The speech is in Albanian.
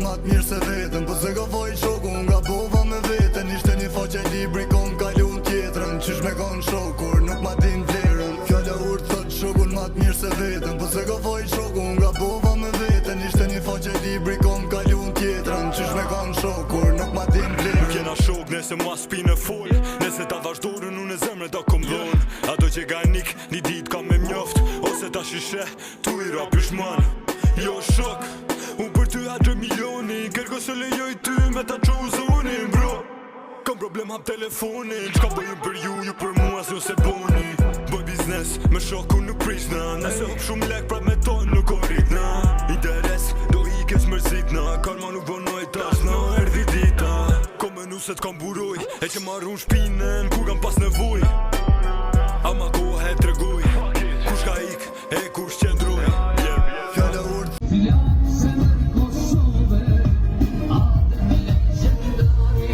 ma t'mirë se vetën. Po se ka foj shoku, nga bova me vetën. Ishte një faqe libri, kom kalun tjetërën. Qysh me kon shokur, nuk ma din vlerën. Fjalla urt thot shokun ma t'mirë se vetën. Po se ka foj shoku, nga bova me vetën. Ishte një faqe libri, kom kalun tjetërën. Qysh me kon shokur, nuk ma din vlerën. Nuk jena shok, nese ma s'pine full. Nese ta vazhdorën, unë e zemre ta kom dhon. Ato që ga nik, një dit ka me mjoft. Ose ta shishe, tu i rap ishman. Jo shok, unë për ty a 3 milioni. Kërko se lejoj ty me ta qo zonin, bro. Kam problem hap telefonin. Qka bëjmë për ju për mua s'jo se boni. Bëj biznes, me shoku nuk prishna. Nëse hop shumë lek prap me ton nuk orritna. Interes, do i kes mërzitna. Karma nuk vonoj tash na erdi dita. Kom menu se t'kam buroj, e që marrun shpinen kur kam pas nevoj. Ama kohe tregoj, kush ka ik, e kush qendroj. Fjalla urt Kosove, adem legendari,